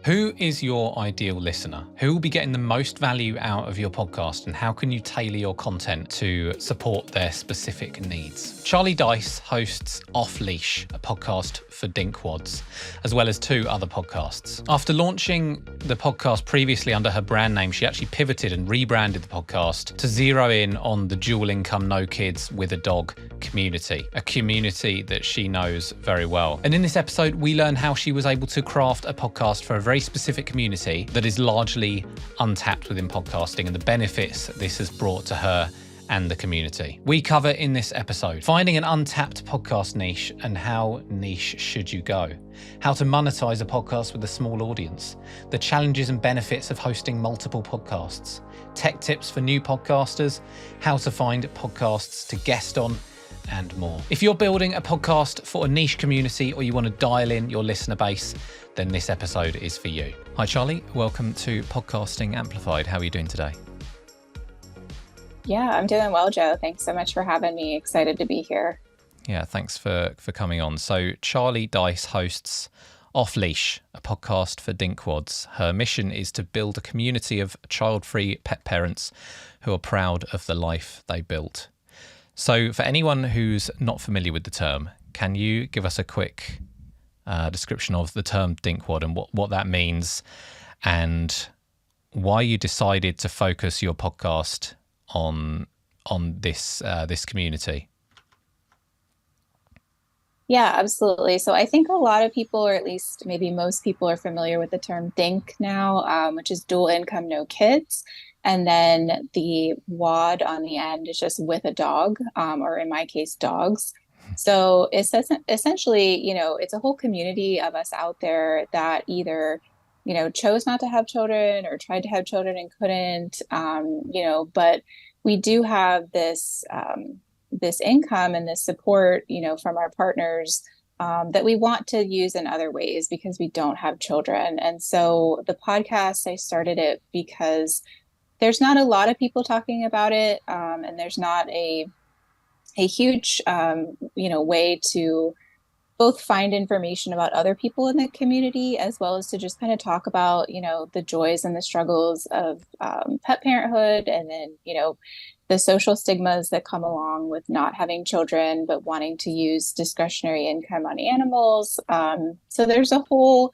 Who is your ideal listener? Who will be getting the most value out of your podcast, and how can you tailor your content to support their specific needs? Charlie Dice hosts Off Leash, a podcast for DINKWADs, as well as 2 other podcasts. After launching the podcast previously under her brand name, she actually pivoted and rebranded the podcast to zero in on the dual income, no kids with a dog community, a community that she knows very well. And in this episode, we learn how she was able to craft a podcast for a very specific community that is largely untapped within podcasting, and the benefits that this has brought to her and the community. We cover in this episode finding an untapped podcast niche and how niche should you go, how to monetize a podcast with a small audience, the challenges and benefits of hosting multiple podcasts, tech tips for new podcasters, how to find podcasts to guest on, and more. If you're building a podcast for a niche community or you want to dial in your listener base, then this episode is for you. Hi, Charlie. Welcome to Podcasting Amplified. How are you doing today? Yeah, I'm doing well, Joe. Thanks so much for having me. Excited to be here. Yeah, thanks for coming on. So Charlie Dice hosts Off Leash, a podcast for DINKWADs. Her mission is to build a community of child-free pet parents who are proud of the life they built. So for anyone who's not familiar with the term, can you give us a quick description of the term DINKWAD and what that means, and why you decided to focus your podcast on this community? Yeah, absolutely. So I think a lot of people, or at least maybe most people, are familiar with the term DINK now, which is dual income, no kids. And then the WAD on the end is just with a dog, or in my case, dogs. So it's essentially, it's a whole community of us out there that either, chose not to have children or tried to have children and couldn't, but we do have this income and this support, from our partners that we want to use in other ways because we don't have children. And so the podcast, I started it because there's not a lot of people talking about it, and there's not a huge, way to both find information about other people in the community, as well as to just kind of talk about, the joys and the struggles of pet parenthood, and then, the social stigmas that come along with not having children, but wanting to use discretionary income on animals. So there's a whole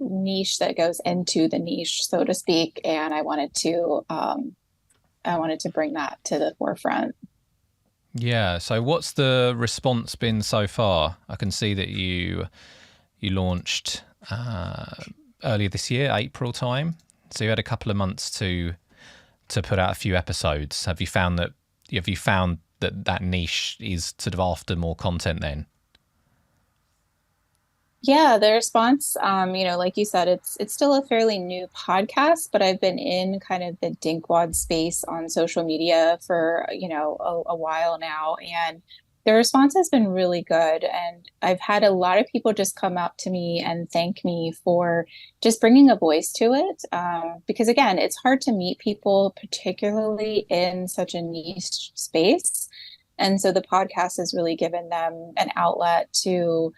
niche that goes into the niche, so to speak. And I wanted to bring that to the forefront. Yeah. So what's the response been so far? I can see that you launched earlier this year, April time. So you had a couple of months to put out a few episodes. Have you found that niche is sort of after more content then? Yeah, the response, like you said, it's still a fairly new podcast, but I've been in kind of the DINKWAD space on social media for, a while now, and the response has been really good. And I've had a lot of people just come up to me and thank me for just bringing a voice to it. Because again, it's hard to meet people, particularly in such a niche space. And so the podcast has really given them an outlet to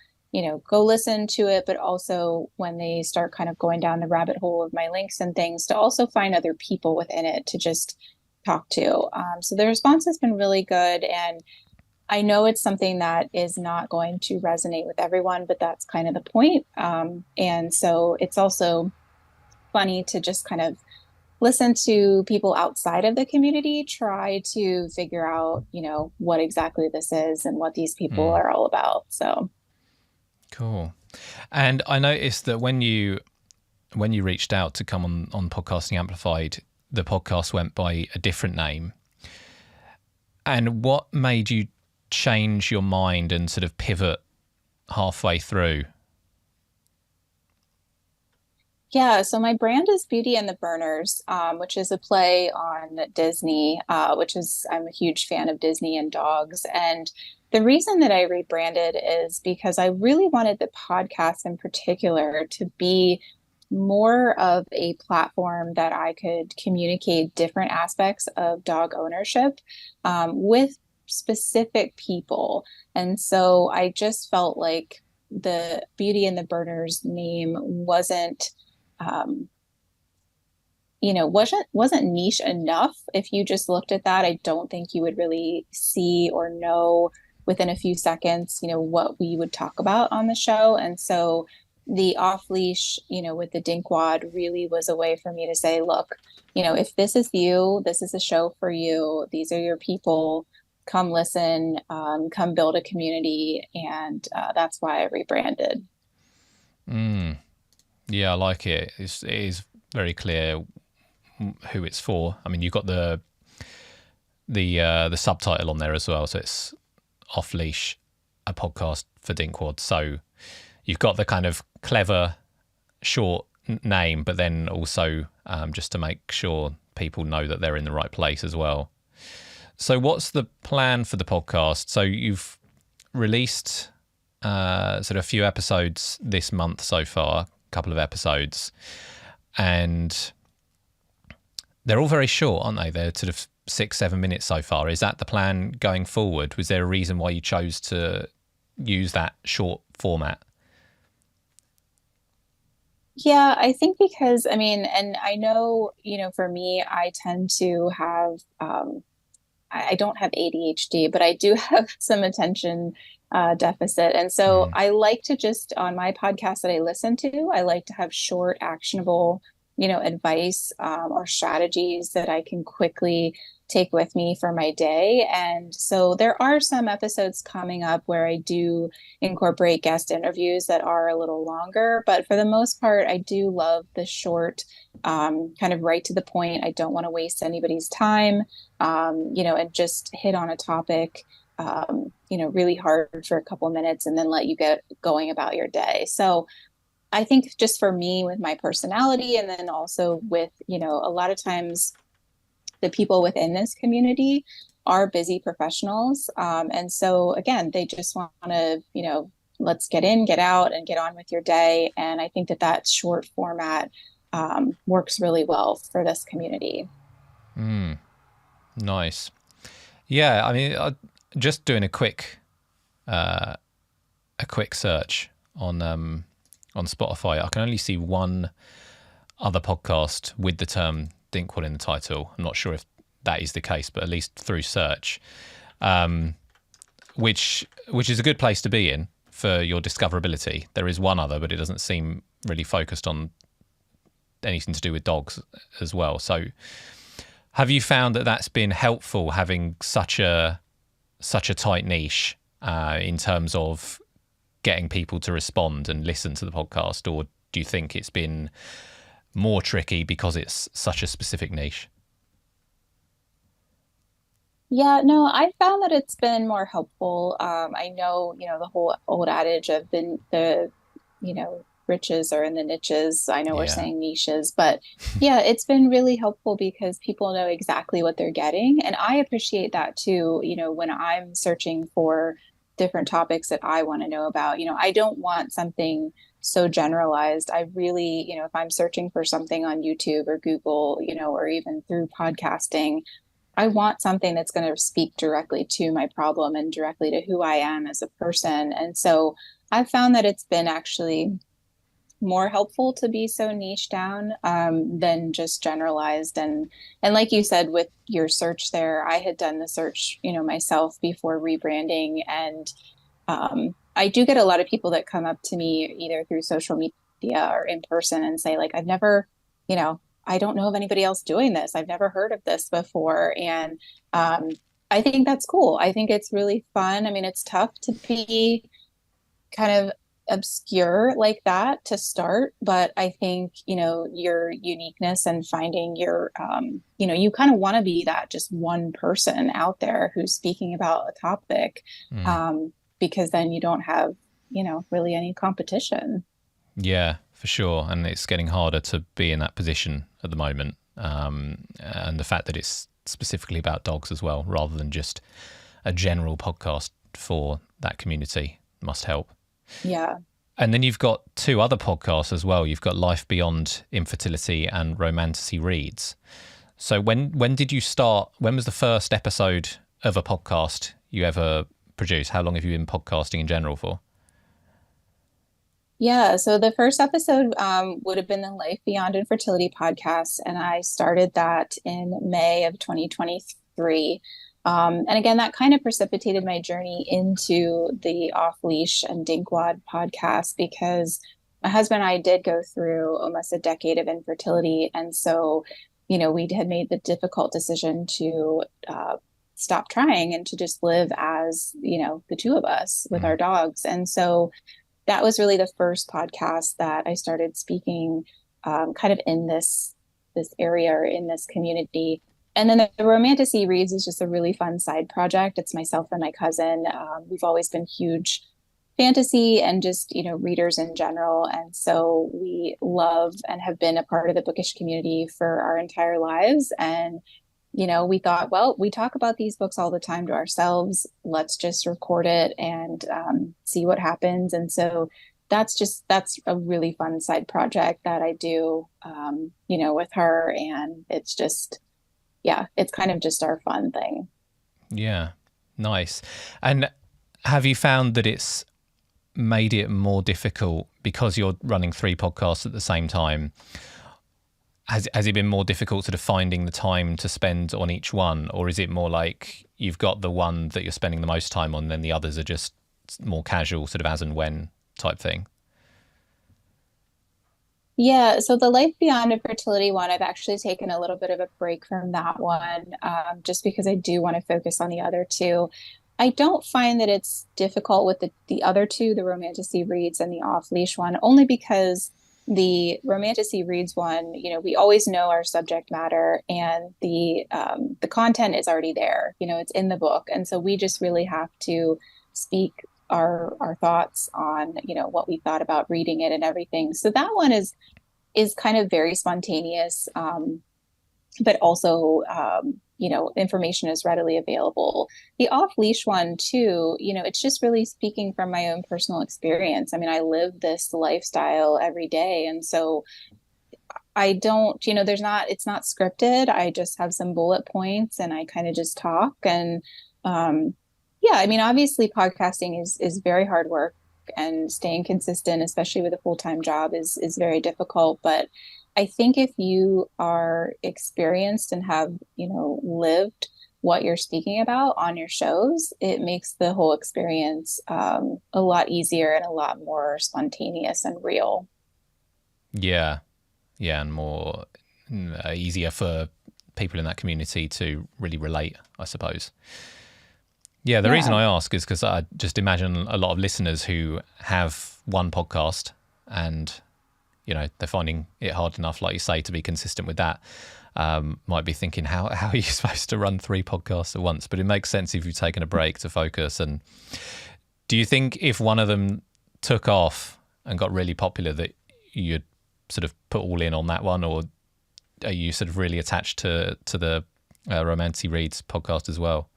go listen to it, but also when they start kind of going down the rabbit hole of my links and things, to also find other people within it to just talk to. So the response has been really good. And I know it's something that is not going to resonate with everyone, but that's kind of the point. And so it's also funny to just kind of listen to people outside of the community try to figure out, what exactly this is and what these people are all about. So. Cool. And I noticed that when you reached out to come on Podcasting Amplified, the podcast went by a different name. And what made you change your mind and sort of pivot halfway through? Yeah, so my brand is Beauty and the Berners, which is a play on Disney, I'm a huge fan of Disney and dogs. And the reason that I rebranded is because I really wanted the podcast in particular to be more of a platform that I could communicate different aspects of dog ownership with specific people. And so I just felt like the Beauty and the Berners name wasn't, um, wasn't niche enough. If you just looked at that, I don't think you would really see or know within a few seconds, what we would talk about on the show. And so the Off Leash, with the Dinkwad really was a way for me to say, look, if this is you, this is a show for you. These are your people. Come listen, come build a community. And that's why I rebranded. Yeah, I like it. It is very clear who it's for. I mean, you've got the subtitle on there as well, so it's Off Leash, a podcast for Dinkwads. So you've got the kind of clever short name, but then also just to make sure people know that they're in the right place as well. So what's the plan for the podcast? So you've released sort of a few episodes this month so far, a couple of episodes, and they're all very short, aren't they? They're sort of 6-7 minutes so far. Is that the plan going forward? Was there a reason why you chose to use that short format? Yeah, I think because, and I know, for me, I tend to have, I don't have ADHD, but I do have some attention deficit. And so I like to just, on my podcast that I listen to, I like to have short, actionable, advice or strategies that I can quickly take with me for my day. And so there are some episodes coming up where I do incorporate guest interviews that are a little longer, but for the most part, I do love the short, kind of right to the point. I don't want to waste anybody's time, and just hit on a topic, really hard for a couple minutes and then let you get going about your day. So I think just for me with my personality, and then also with, a lot of times the people within this community are busy professionals. And so again, they just want to, let's get in, get out and get on with your day. And I think that short format works really well for this community. Nice. Yeah. I mean, just doing a quick search on Spotify, I can only see one other podcast with the term Dinkwad in the title. I'm not sure if that is the case, but at least through search, which is a good place to be in for your discoverability. There is one other, but it doesn't seem really focused on anything to do with dogs as well. So have you found that that's been helpful, having such a tight niche in terms of getting people to respond and listen to the podcast? Or do you think it's been more tricky because it's such a specific niche? Yeah, no, I found that it's been more helpful. I know, the whole old adage of the riches are in the niches. I know we're saying niches, but yeah, it's been really helpful because people know exactly what they're getting. And I appreciate that too, when I'm searching for different topics that I want to know about. I don't want something so generalized. I really, if I'm searching for something on YouTube or Google, or even through podcasting, I want something that's going to speak directly to my problem and directly to who I am as a person. And so I've found that it's been actually more helpful to be so niche down than just generalized. And like you said, with your search there, I had done the search, myself before rebranding. And I do get a lot of people that come up to me either through social media or in person and say, like, I've never, I don't know of anybody else doing this. I've never heard of this before. And I think that's cool. I think it's really fun. I mean, it's tough to be kind of obscure like that to start, but I think, your uniqueness and finding your, you kind of want to be that just one person out there who's speaking about a topic, because then you don't have, really any competition. Yeah, for sure. And it's getting harder to be in that position at the moment. And the fact that it's specifically about dogs as well, rather than just a general podcast for that community, must help. Yeah. And then you've got two other podcasts as well. You've got Life Beyond Infertility and Romantasy Reads. So when did you start? When was the first episode of a podcast you ever produced? How long have you been podcasting in general for? Yeah, so the first episode would have been the Life Beyond Infertility podcast, and I started that in May of 2023. And again, that kind of precipitated my journey into the Off Leash and DINKWAD podcast because my husband and I did go through almost a decade of infertility. And so, we had made the difficult decision to stop trying and to just live as, the two of us with our Mm. dogs. And so, that was really the first podcast that I started speaking kind of in this area or in this community. And then the Romantasy Reads is just a really fun side project. It's myself and my cousin. We've always been huge fantasy and just readers in general, and so we love and have been a part of the bookish community for our entire lives. And we thought, well, we talk about these books all the time to ourselves. Let's just record it and see what happens. And so that's a really fun side project that I do, with her. And it's just, yeah, it's kind of just our fun thing. Yeah, nice. And have you found that it's made it more difficult because you're running three podcasts at the same time? Has it been more difficult sort of finding the time to spend on each one, or is it more like you've got the one that you're spending the most time on, then the others are just more casual, sort of as and when type thing? Yeah, so the Life Beyond Infertility one, I've actually taken a little bit of a break from that one, just because I do want to focus on the other two. I don't find that it's difficult with the other two, the Romantasy Reads and the Off Leash one, only because the Romantasy Reads one, we always know our subject matter and the content is already there. It's in the book, and so we just really have to speak our thoughts on what we thought about reading it and everything. So that one is kind of very spontaneous, but also information is readily available. The Off Leash one too, it's just really speaking from my own personal experience. I mean, I live this lifestyle every day, and so I don't, it's not scripted. I just have some bullet points and I kind of just talk. And yeah, I mean, obviously podcasting is very hard work, and staying consistent, especially with a full-time job, is very difficult. But I think if you are experienced and have, lived what you're speaking about on your shows, it makes the whole experience a lot easier and a lot more spontaneous and real. Yeah, yeah, and more easier for people in that community to really relate, I suppose. Yeah, the reason Yeah. I ask is because I just imagine a lot of listeners who have one podcast and, they're finding it hard enough, like you say, to be consistent with that. Might be thinking, how are you supposed to run three podcasts at once? But it makes sense if you've taken a break to focus. And do you think if one of them took off and got really popular that you'd sort of put all in on that one, or are you sort of really attached to the Romantasy Reads podcast as well?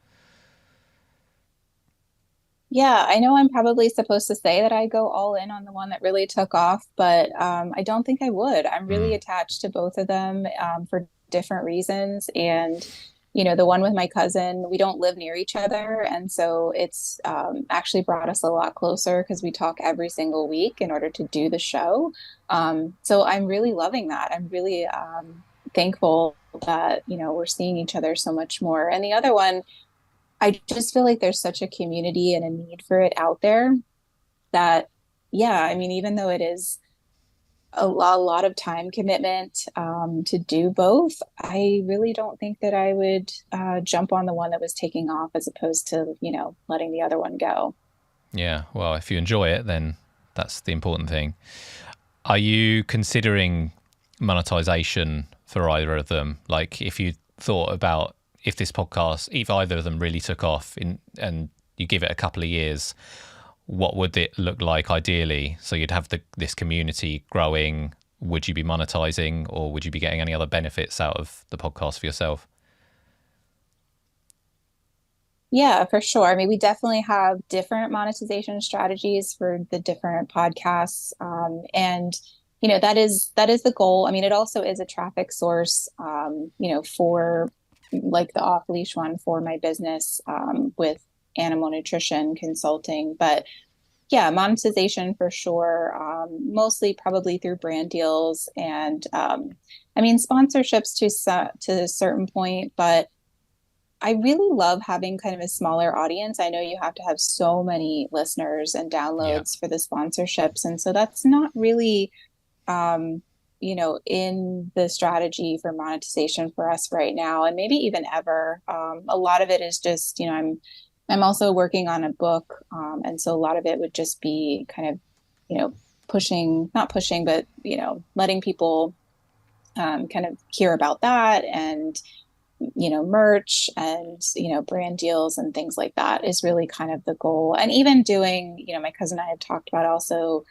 Yeah, I know I'm probably supposed to say that I go all in on the one that really took off, but I don't think I would. I'm really Mm. attached to both of them for different reasons. And, the one with my cousin, we don't live near each other. And so it's actually brought us a lot closer because we talk every single week in order to do the show. So I'm really loving that. I'm really thankful that, we're seeing each other so much more. And the other one, I just feel like there's such a community and a need for it out there that, yeah, I mean, even though it is a lot of time commitment to do both, I really don't think that I would jump on the one that was taking off as opposed to, letting the other one go. Yeah, well, if you enjoy it, then that's the important thing. Are you considering monetization for either of them? Like, if you thought about if this podcast, if either of them really took off and you give it a couple of years, what would it look like ideally? So you'd have this community growing. Would you be monetizing, or would you be getting any other benefits out of the podcast for yourself? Yeah, for sure. I mean, we definitely have different monetization strategies for the different podcasts. And that is the goal. I mean, it also is a traffic source, for like the off leash one for my business with animal nutrition consulting. But Yeah, monetization for sure. Mostly probably through brand deals and I mean sponsorships to a certain point, but I really love having kind of a smaller audience. I know you have to have so many listeners and Yeah. downloads for the sponsorships, and so that's not really um, in the strategy for monetization for us right now, and maybe even ever. A lot of it is just, I'm also working on a book, and so a lot of it would just be kind of, pushing, not pushing, but letting people kind of hear about that and merch and brand deals and things like that is really kind of the goal. And even doing, my cousin and I have talked about also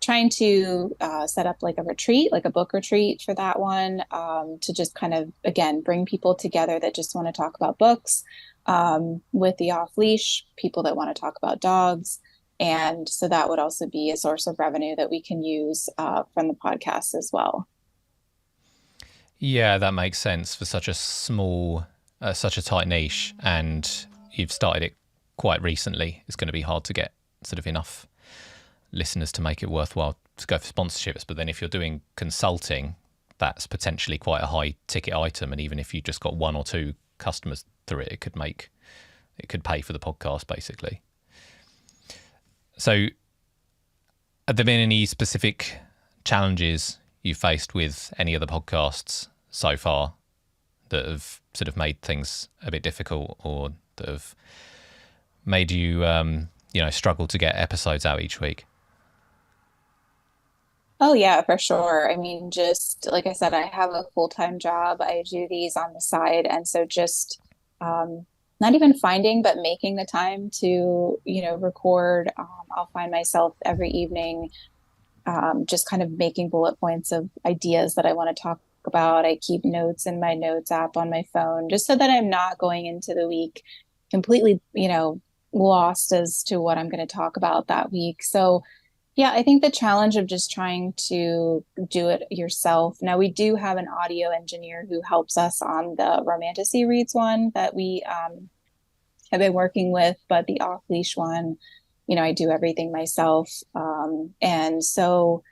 trying to set up like a retreat, like a book retreat for that one, to just kind of, again, bring people together that just want to talk about books, with the Off Leash, people that want to talk about dogs. And so that would also be a source of revenue that we can use from the podcast as well. Yeah, that makes sense for such a small, such a tight niche, and you've started it quite recently. It's going to be hard to get sort of enough listeners to make it worthwhile to go for sponsorships. But then if you're doing consulting, that's potentially quite a high ticket item, and even if you just got one or two customers through it, it could pay for the podcast basically. So, have there been any specific challenges you faced with any of the podcasts so far that have sort of made things a bit difficult, or that have made you, struggle to get episodes out each week? Oh yeah, for sure. I mean, just like I said, I have a full-time job. I do these on the side. And so just um, not even finding, but making the time to, record. I'll find myself every evening just kind of making bullet points of ideas that I want to talk about. I keep notes in my notes app on my phone just so that I'm not going into the week completely, lost as to what I'm going to talk about that week. So, yeah, I think the challenge of just trying to do it yourself. Now, we do have an audio engineer who helps us on the Romantasy Reads one that we have been working with, but the Off Leash one, I do everything myself. And so,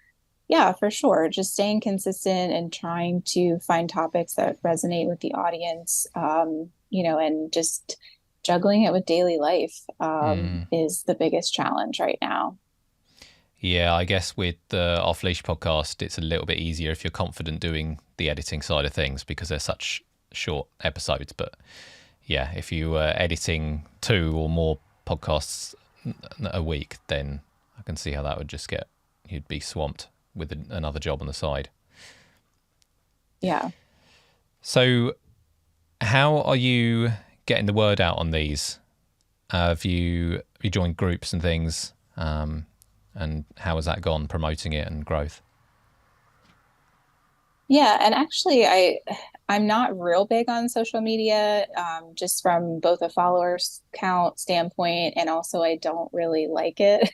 yeah, for sure, just staying consistent and trying to find topics that resonate with the audience, and just juggling it with daily life is the biggest challenge right now. Yeah, I guess with the Off Leash podcast, it's a little bit easier if you're confident doing the editing side of things because they're such short episodes. But yeah, if you were editing 2 or more podcasts a week, then I can see how that would just you'd be swamped with another job on the side. Yeah. So how are you getting the word out on these? Have you joined groups and things? And how has that gone, promoting it and growth? Yeah, and actually, I'm not real big on social media, just from both a followers count standpoint, and also I don't really like it.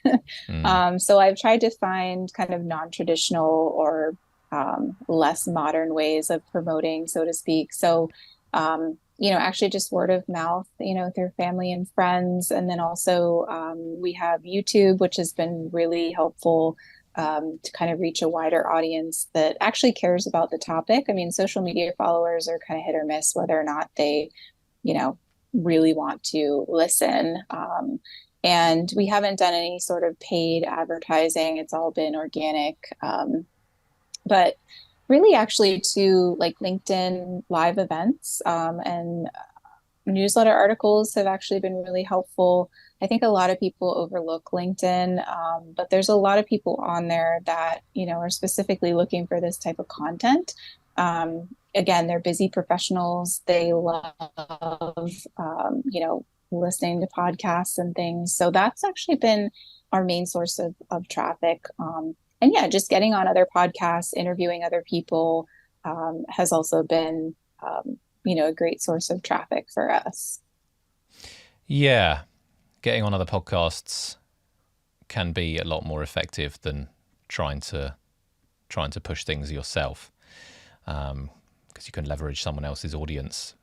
So I've tried to find kind of non-traditional or less modern ways of promoting, so to speak. So, actually just word of mouth, through family and friends, and then also we have YouTube, which has been really helpful to kind of reach a wider audience that actually cares about the topic. I mean, social media followers are kind of hit or miss whether or not they, really want to listen. And we haven't done any sort of paid advertising. It's all been organic. But really, actually, to like LinkedIn live events and newsletter articles have actually been really helpful. I think a lot of people overlook LinkedIn, but there's a lot of people on there that, are specifically looking for this type of content. Again, they're busy professionals. They love, listening to podcasts and things. So that's actually been our main source of traffic. And yeah, just getting on other podcasts, interviewing other people has also been, a great source of traffic for us. Yeah, getting on other podcasts can be a lot more effective than trying to push things yourself, because you can leverage someone else's audience.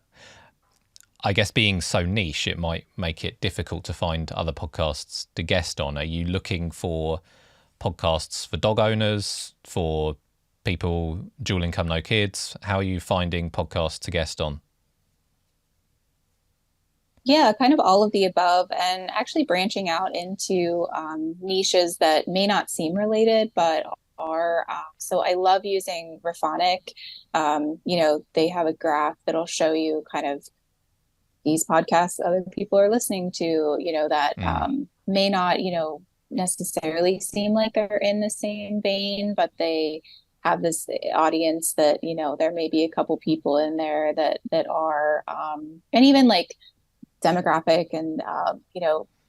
I guess being so niche, it might make it difficult to find other podcasts to guest on. Are you looking for podcasts for dog owners, for people dual income, no kids? How are you finding podcasts to guest on? Yeah, kind of all of the above, and actually branching out into niches that may not seem related, but are. So I love using Raphonic. They have a graph that'll show you kind of these podcasts other people are listening to, that Mm. may not, necessarily seem like they're in the same vein, but they have this audience that, there may be a couple people in there that are, and even like demographic and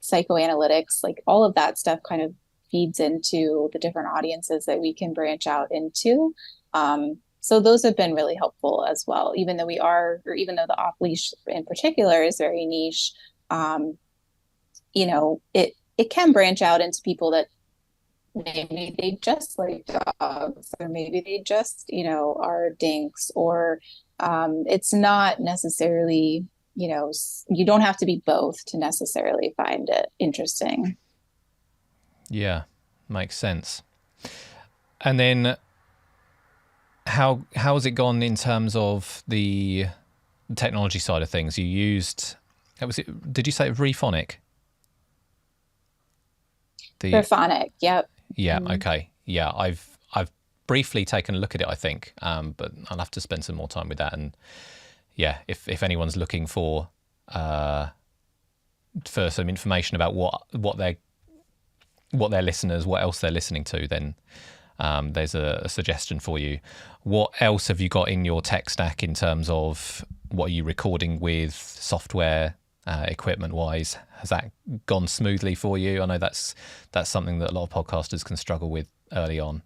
psychoanalytics, like all of that stuff kind of feeds into the different audiences that we can branch out into. So those have been really helpful as well, even though even though the off leash in particular is very niche. It can branch out into people that maybe they just like dogs, or maybe they just, are dinks, or it's not necessarily, you don't have to be both to necessarily find it interesting. Yeah, makes sense. And then how has it gone in terms of the technology side of things? You used, did you say Rephonic? Raphonic, yep. Yeah, Mhm. okay. Yeah, I've briefly taken a look at it, I think, but I'll have to spend some more time with that. And yeah, if anyone's looking uh, for some information about what their listeners, what else they're listening to, then there's a suggestion for you. What else have you got in your tech stack in terms of what are you recording with, software, equipment wise? Has that gone smoothly for you? I know that's something that a lot of podcasters can struggle with early on.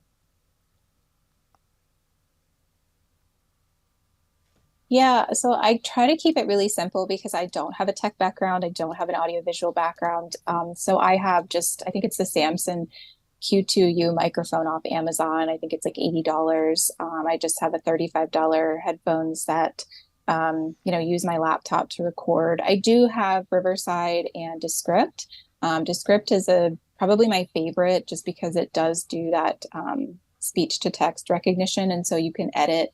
Yeah, so I try to keep it really simple because I don't have a tech background. I don't have an audiovisual background. So I have I think it's the Samson Q2U microphone off Amazon. I think it's like $80. I just have a $35 headphones that, use my laptop to record. I do have Riverside and Descript. Descript is probably my favorite just because it does do that speech to text recognition. And so you can edit,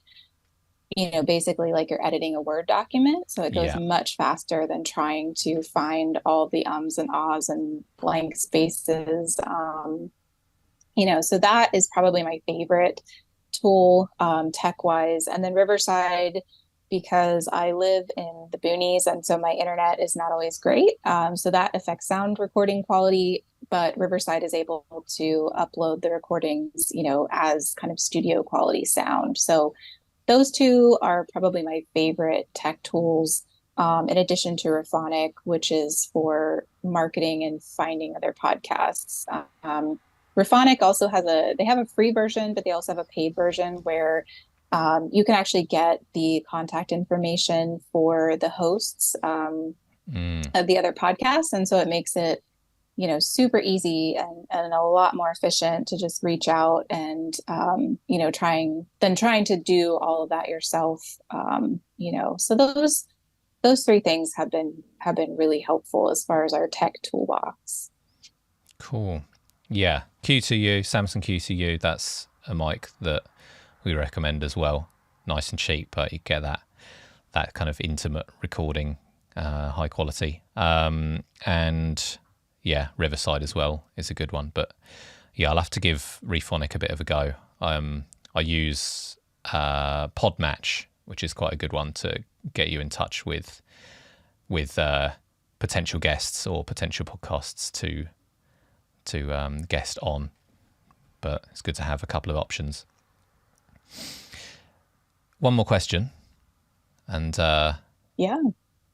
basically like you're editing a Word document. So it goes Yeah, much faster than trying to find all the ums and ahs and blank spaces. So that is probably my favorite tool, tech wise. And then Riverside, because I live in the boonies and so my internet is not always great. So that affects sound recording quality, but Riverside is able to upload the recordings, as kind of studio quality sound. So those two are probably my favorite tech tools, in addition to Raphonic, which is for marketing and finding other podcasts. Raphonic also they have a free version, but they also have a paid version where you can actually get the contact information for the hosts of the other podcasts. And so it makes it, super easy and a lot more efficient to just reach out and, trying to do all of that yourself. So those three things have been really helpful as far as our tech toolbox. cool. Yeah, Q2U, Samsung Q2U, that's a mic that we recommend as well. Nice and cheap, but you get that kind of intimate recording, high quality. And yeah, Riverside as well is a good one. But yeah, I'll have to give Rephonic a bit of a go. I use Podmatch, which is quite a good one to get you in touch with potential guests or potential podcasts to guest on. But it's good to have a couple of options. One more question, and Yeah.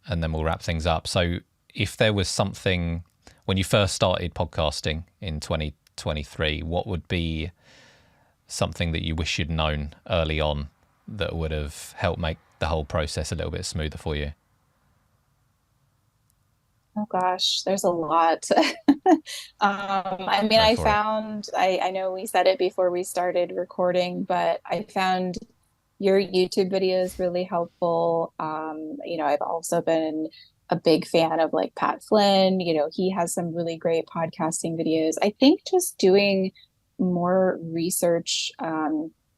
and then we'll wrap things up. So, if there was something when you first started podcasting in 2023, what would be something that you wish you'd known early on that would have helped make the whole process a little bit smoother for you? Oh gosh, there's a lot. I mean, Go for it. I know we said it before we started recording, but I found your YouTube video is really helpful. I've also been a big fan of like Pat Flynn. He has some really great podcasting videos. I think just doing more research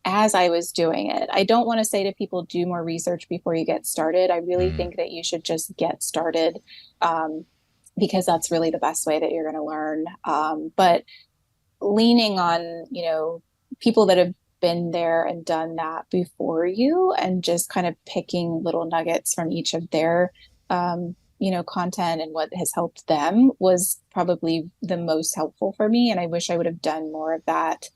as I was doing it. I don't want to say to people, do more research before you get started. I really think that you should just get started because that's really the best way that you're going to learn. But leaning on, people that have been there and done that before you and just kind of picking little nuggets from each of their content and what has helped them was probably the most helpful for me. And I wish I would have done more of that,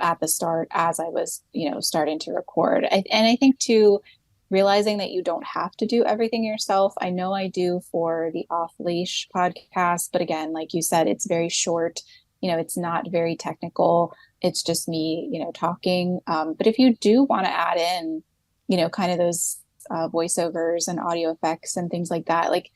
at the start as I was, starting to record. And I think too, realizing that you don't have to do everything yourself. I know I do for the Off Leash podcast, but again, like you said, it's very short. It's not very technical. It's just me, talking. But if you do want to add in, kind of those voiceovers and audio effects and things like that, like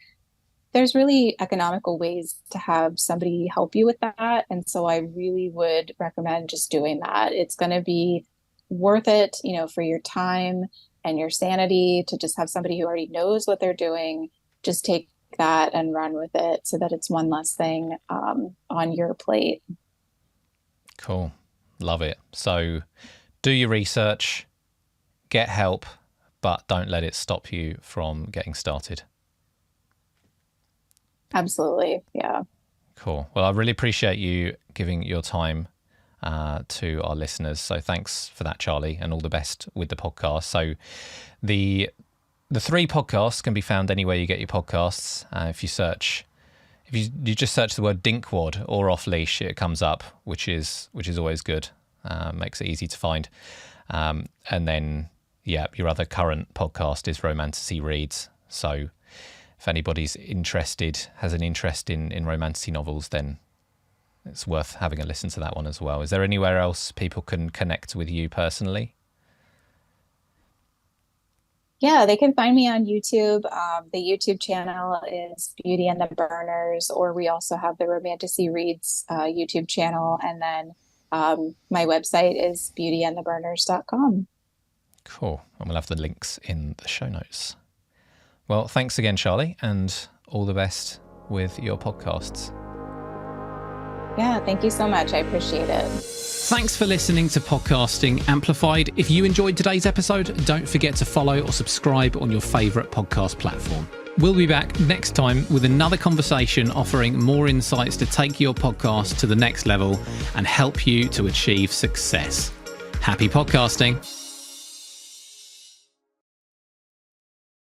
there's really economical ways to have somebody help you with that. And so I really would recommend just doing that. It's going to be worth it, for your time and your sanity to just have somebody who already knows what they're doing. Just take that and run with it so that it's one less thing on your plate. Cool. Love it. So do your research, get help, but don't let it stop you from getting started. Absolutely. Yeah. Cool. Well, I really appreciate you giving your time to our listeners. So thanks for that, Charlie, and all the best with the podcast. So the 3 podcasts can be found anywhere you get your podcasts. If you just search the word DINKWAD or Off Leash, it comes up, which is always good. Makes it easy to find. And then, your other current podcast is Romantasy Reads. So if anybody's has an interest in romantasy novels, then it's worth having a listen to that one as well. Is there anywhere else people can connect with you personally? Yeah, they can find me on YouTube. The YouTube channel is Beauty and the Berners, or we also have the Romantasy Reads YouTube channel. And then my website is beautyandtheberners.com. Cool. And we'll have the links in the show notes. Well, thanks again, Charlie, and all the best with your podcasts. Yeah, thank you so much. I appreciate it. Thanks for listening to Podcasting Amplified. If you enjoyed today's episode, don't forget to follow or subscribe on your favourite podcast platform. We'll be back next time with another conversation offering more insights to take your podcast to the next level and help you to achieve success. Happy podcasting.